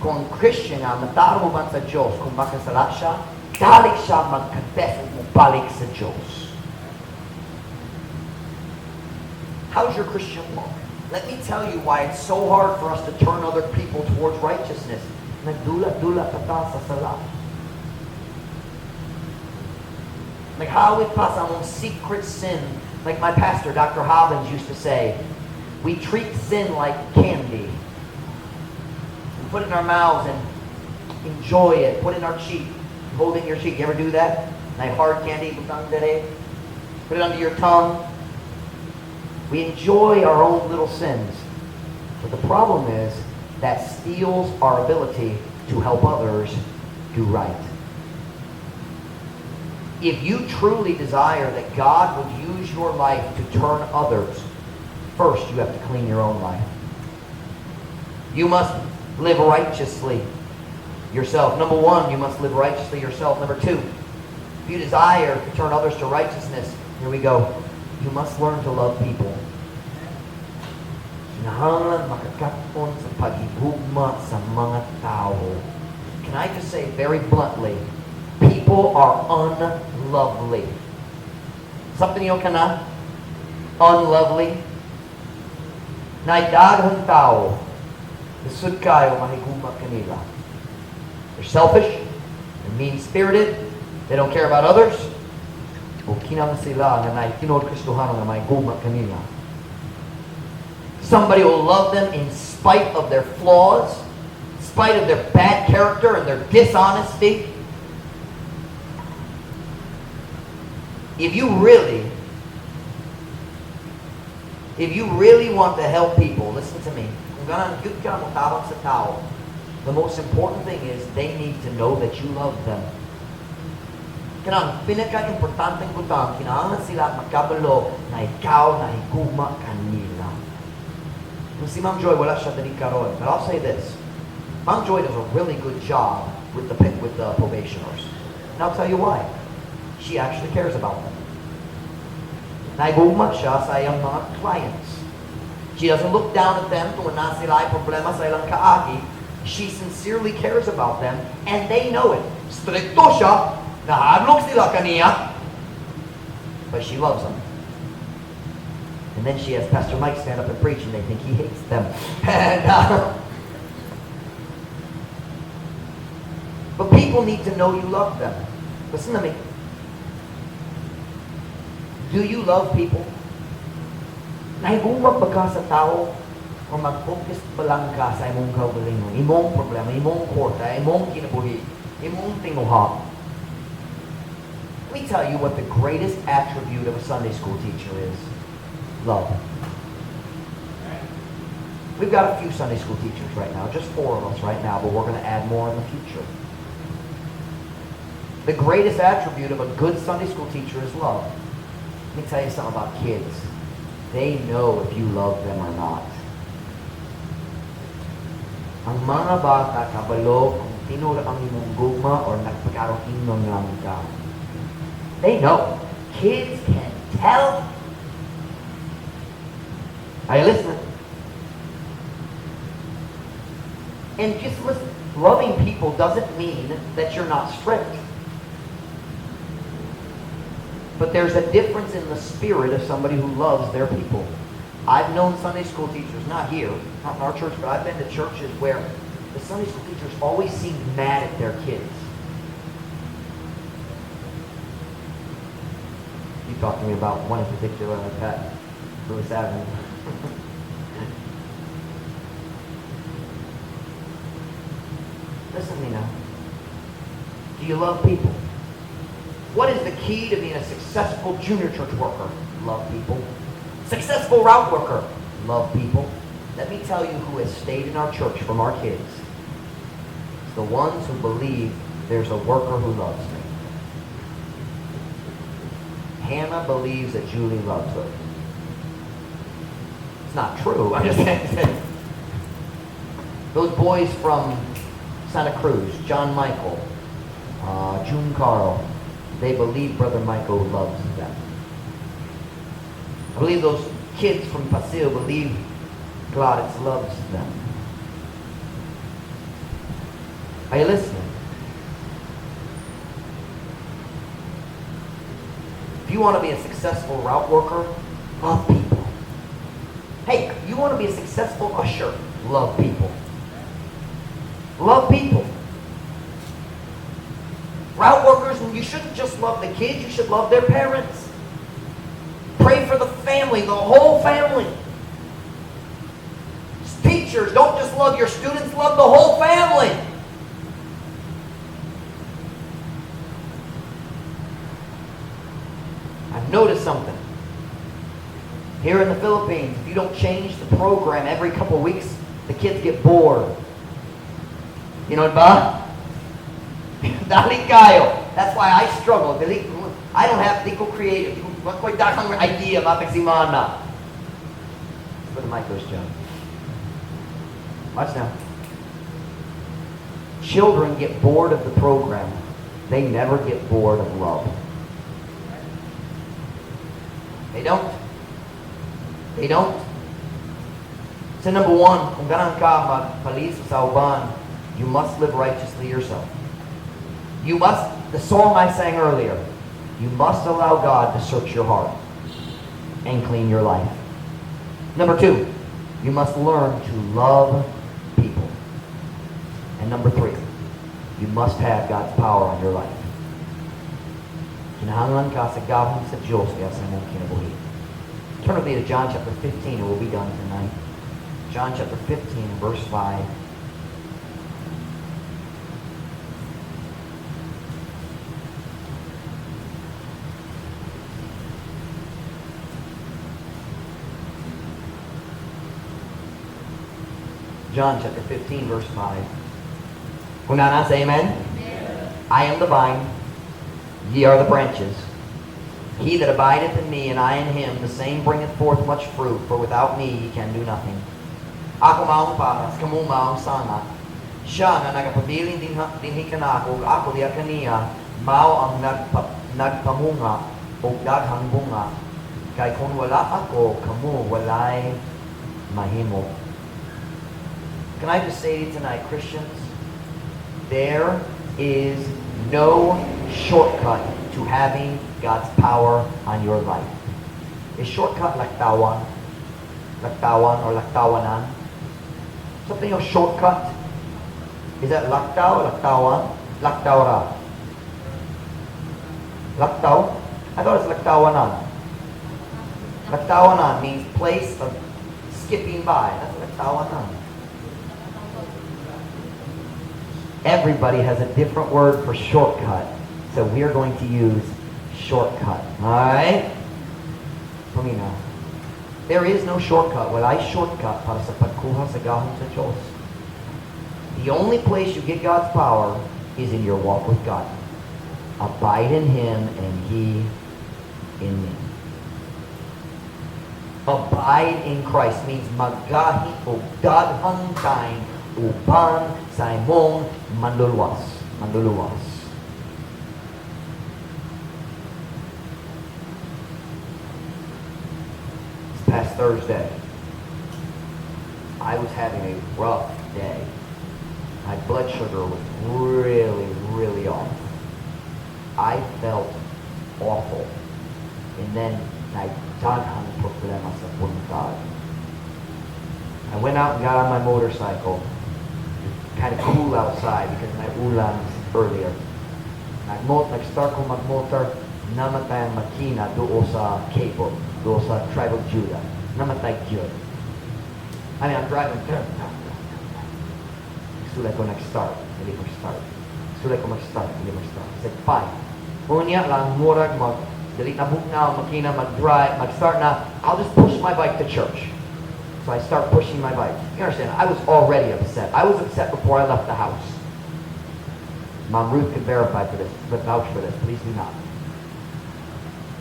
kung Christian nga, mataro mo ba sa Diyos, kung makasala siya, dalik siya mag-confess at mabalik sa Diyos. How's your Christian walk? Let me tell you why it's so hard for us to turn other people towards righteousness. Nagdula-dula ka sa sala. Naghawid pa sa mong secret sin. Like my pastor, Dr. Hobbins, used to say, we treat sin like candy. We put it in our mouths and enjoy it. Put it in our cheek. Hold it in your cheek. You ever do that? Like hard candy, put it under your tongue. We enjoy our own little sins. But the problem is that steals our ability to help others do right. If you truly desire that God would use your life to turn others, first you have to clean your own life. You must Live righteously yourself. Number one, you must live righteously yourself. Number two, if you desire to turn others to righteousness, here we go, you must learn to love people. Kinahanglan makakapon sa pag-igugma sa mga tao. Can I just say very bluntly, people are unlovely. Something you can unlovely. Naidaghan tao, lisod kayo mahigugma kanila. They're selfish, they're mean-spirited, they don't care about others. O kinang sila na naitinod Kristohano na mahigugma kanila. Somebody will love them in spite of their flaws, in spite of their bad character and their dishonesty. If you really want to help people, listen to me. The most important thing is they need to know that you love them. Kinang pinaka-importanteng butang, kinahanglan sila magkabalo na ikaw na higugma kanila. Si Ma'am Joy, wala siya dali karon. But I'll say this. Ma'am Joy does a really good job with the probationers. And I'll tell you why. She actually cares about them. Naigugma siya sa iyang mga clients. She doesn't look down at them kung na sila ay problema sa ilang kaagi. She sincerely cares about them, and they know it. Stricto siya, nahadlok sila kaniya, but she loves them. And then she has Pastor Mike stand up and preach, and they think he hates them. And, but people need to know you love them. Listen to me. Do you love people? Nahigugma ba ka sa tao o mag-focus pa lang ka sa imong kaugalingon, imong problema, imong kwarta, imong kinabuhi, imong tinguha? Let me tell you what the greatest attribute of a Sunday school teacher is. Love. We've got a few Sunday school teachers right now, just 4 of us right now, but we're going to add more in the future. The greatest attribute of a good Sunday school teacher is love. Let me tell you something about kids. They know if you love them or not. Ang mga bata kabalo kung tinura ang imong gugma or nagpagkaroon inyong lang ka. They know. Kids can tell. Are you listening? And just listen, loving people doesn't mean that you're not strict. But there's a difference in the spirit of somebody who loves their people. I've known Sunday school teachers, not here, not in our church, but I've been to churches where the Sunday school teachers always seem mad at their kids. You talked to me about one in particular like that, Lewis Avenue. Listen to me now. Do you love people? What is the key to being a successful junior church worker? Love people. Successful route worker? Love people. Let me tell you who has stayed in our church from our kids. It's the ones who believe there's a worker who loves me. Hannah believes that Julie loves her. It's not true. I'm just saying. Those boys from Santa Cruz, John Michael, June Carl, they believe Brother Michael loves them. I believe those kids from Paseo believe Gladys loves them. Are you listening? If you want to be a successful route worker, love people. Hey, you want to be a successful usher, love people. Love people. Route workers, you shouldn't just love the kids, you should love their parents. Pray for the family, the whole family. Teachers, don't just love your students, love the whole family. I've noticed something. Here in the Philippines, if you don't change the program every couple of weeks, the kids get bored. You know what, ba? Dali kayo. That's why I struggle. I don't have to go creative. What's my idea about the Simana? That's where the mic goes, John. Watch now. Children get bored of the program. They never get bored of love. They don't. They don't. So number one, kung ganun ka magpalis sa uban, you must live righteously yourself. You must, the song I sang earlier, you must allow God to search your heart and clean your life. Number two, you must learn to love people. And number three, you must have God's power on your life. Kinahanglan ka sa gahom sa Diyos kaya sa mong kinabuhi. Turn with me to John chapter 15 and we'll be done tonight. John chapter 15, verse 5. John chapter 15, verse 5. Kunana, say amen? Amen. I am the vine, ye are the branches. He that abideth in me, and I in him, the same bringeth forth much fruit, for without me ye can do nothing. Ako maong paras, kamo maong sanga. Siya na nagapabiling dinhi kanako, ako diya kaniya, mao ang nagpamunga, o daghang bunga. Kay kung wala ako, kamo walay mahimo. Can I just say to you tonight, Christians, there is no shortcut to having God's power on your life. Is shortcut laktawan? Laktawan or laktawanan? Something of shortcut? Is that laktaw, laktawan? Laktawra? Laktaw? I thought it's laktawanan. Laktawanan means place of skipping by. That's laktawanan. Everybody has a different word for shortcut. So we are going to use shortcut. Alright? For me now. There is no shortcut. Walay shortcut para sa pagkuha sa gahom sa Diyos. The only place you get God's power is in your walk with God. Abide in Him and He in me. Abide in Christ means magahit o daghang time upan sa imong manluluwas. Manluluwas. This past Thursday, I was having a rough day. My blood sugar was really, really off. I felt awful. And then I daghang problema sa buntag. I went out and got on my motorcycle. Kind of cool outside because my ulans earlier. Nag-start ko mag-motor, namatay ang makina doon sa cable, doon sa Tribe of Judah. Namatay yun. I mean, I'm driving. Sulay ko nag-start, hindi ko start. Sulay ko mag-start, hindi mag-start. I said, fine. Unya lang, murag dali na book na ang makina, mag-drive, mag-start na, I'll just push my bike to church. So I start pushing my bike. You understand, I was already upset. I was upset before I left the house. Mom Ruth can verify for this, but vouch for this. Please do not.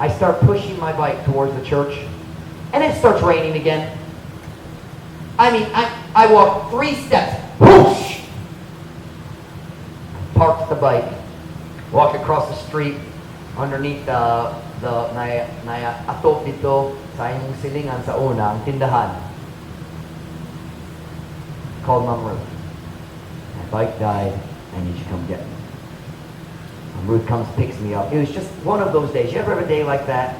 I start pushing my bike towards the church, and it starts raining again. I mean, I walk 3 steps. Whoosh! Parked the bike. Walk across the street underneath the atop dito sa imong silingan sa una, ang tindahan. Called Mom Ruth. My bike died. I need you to come get me. Mom Ruth comes, picks me up. It was just one of those days. You ever have a day like that?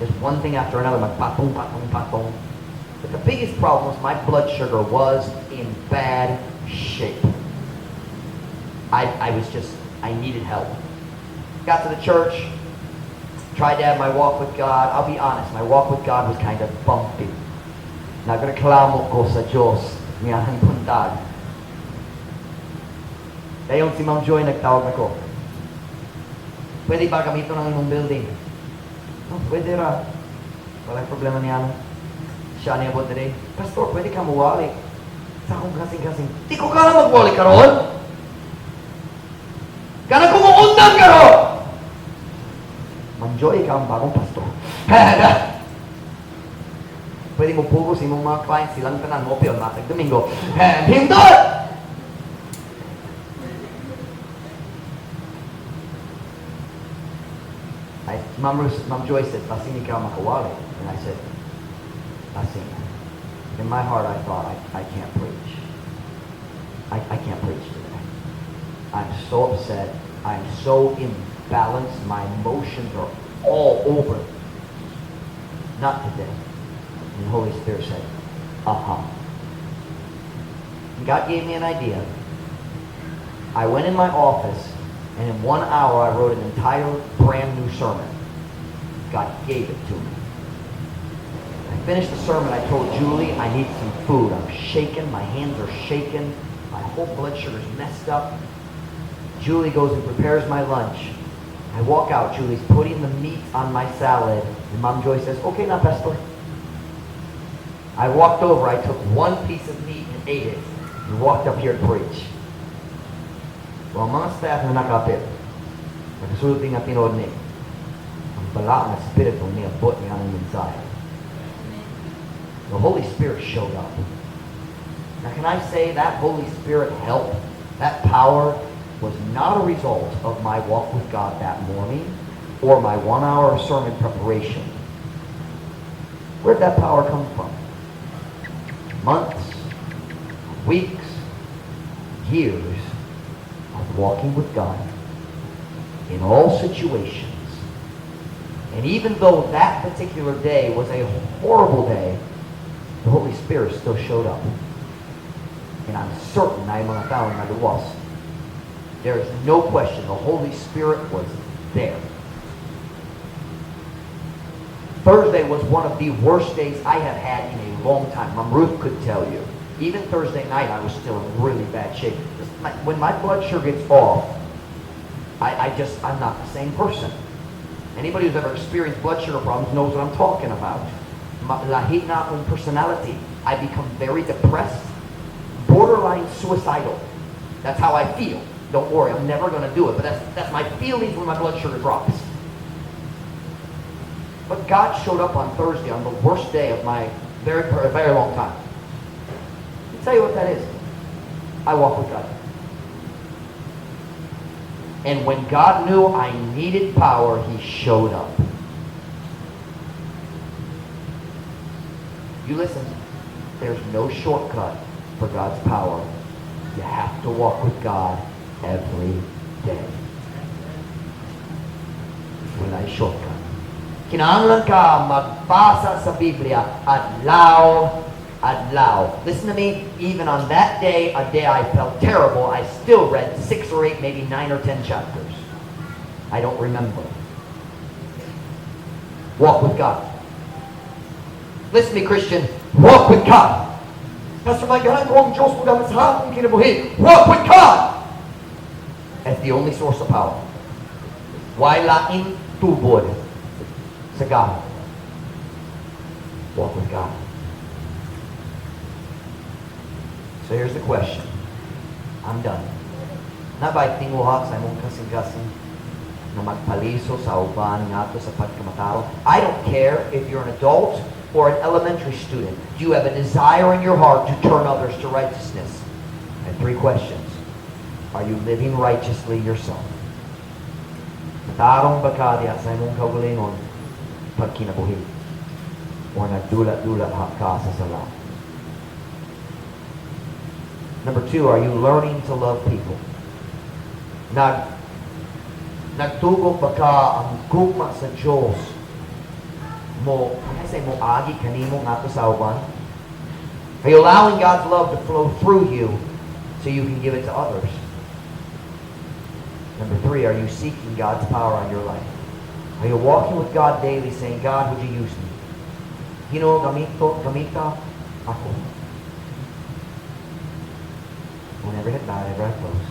Just one thing after another, like patong, patong, patong. But the biggest problem was my blood sugar was in bad shape. I needed help. Got to the church, tried to have my walk with God. I'll be honest, my walk with God was kind of bumpy. Nagreklamo ko sa Diyos. Ngayang puntag. Dayon si Ma'am Joy nagtawag ako. Pwede ba gamitin ng imong building? Oh, pwede ra. Walang problema niya. Siya niya po today. Pastor, pwede ka mawali. Sa akong kasing-kasing. Di ko kala magwali ka ron. Kana ko muundan ka ron. Ma'am Joy, ikaw ang bagong pastor. Pwede mo pugos imong mga clients, silang tanan mo, pero matag Domingo. Hindot! Mom Joyce said, "Pasini ka makawali." And I said, "Pasini." In my heart, I thought, I can't preach. I can't preach today. I'm so upset. I'm so imbalanced. My emotions are all over. Not today. And the Holy Spirit said, And God gave me an idea. I went in my office, and in 1 hour, I wrote an entire brand new sermon. God gave it to me. I finished the sermon. I told Julie, I need some food. I'm shaking. My hands are shaking. My whole blood sugar's messed up. Julie goes and prepares my lunch. I walk out. Julie's putting the meat on my salad. And Mom Joy says, "Okay, now, Pastor." I walked over. I took one piece of meat and ate it. And walked up here to preach. Well, mga staff na nakapit. Nakasulti nga tinood ni. Ang bala na spirito niya abot niya ang mensahe. The Holy Spirit showed up. Now can I say that Holy Spirit help, that power was not a result of my walk with God that morning or my 1 hour sermon preparation. Where'd that power come from? Months, weeks, years of walking with God in all situations. And even though that particular day was a horrible day, the Holy Spirit still showed up. And I'm certain I mga tao na luwas. There is no question the Holy Spirit was there. Thursday was one of the worst days I have had in a long time. Mom Ruth could tell you. Even Thursday night, I was still in really bad shape. When my blood sugar gets off, I'm not the same person. Anybody who's ever experienced blood sugar problems knows what I'm talking about. Lahi na akong personality. I become very depressed, borderline suicidal. That's how I feel. Don't worry, I'm never going to do it, but that's my feelings when my blood sugar drops. But God showed up on Thursday on the worst day of my very long time. I'll tell you what that is. I walk with God. And when God knew I needed power, He showed up. You listen, there's no shortcut for God's power. You have to walk with God every day. Wala yung shortcut. Kinahanglan ka magbasa sa Biblia adlaw. Listen to me, even on that day, a day I felt terrible, I still read 6 or 8, maybe 9 or 10 chapters. I don't remember. Walk with God. Listen to me, Christian. Walk with God. Pastor Mike, walk with God. That's the only source of power. Why laing tubod sa God? Walk with God. So here's the question. I'm done. Na ba'y tinguha sa imong kasing-kasing na magpaliso sa uban nga to sa pagkamatao? I don't care if you're an adult or an elementary student. Do you have a desire in your heart to turn others to righteousness? I have 3 questions. Are you living righteously yourself? Matarong ba ka diya sa imong kaugalingon pag kinabuhi? O nagdula-dula ka sa sala? Number 2, are you learning to love people? Nagtugo ba ka ang gugma sa Diyos mo, mo agi kanimo nga to sa uban? Are you allowing God's love to flow through you so you can give it to others? Number 3, are you seeking God's power on your life? Are you walking with God daily saying, God, would you use me? You know, gamita ako. Whenever hit bad, every close.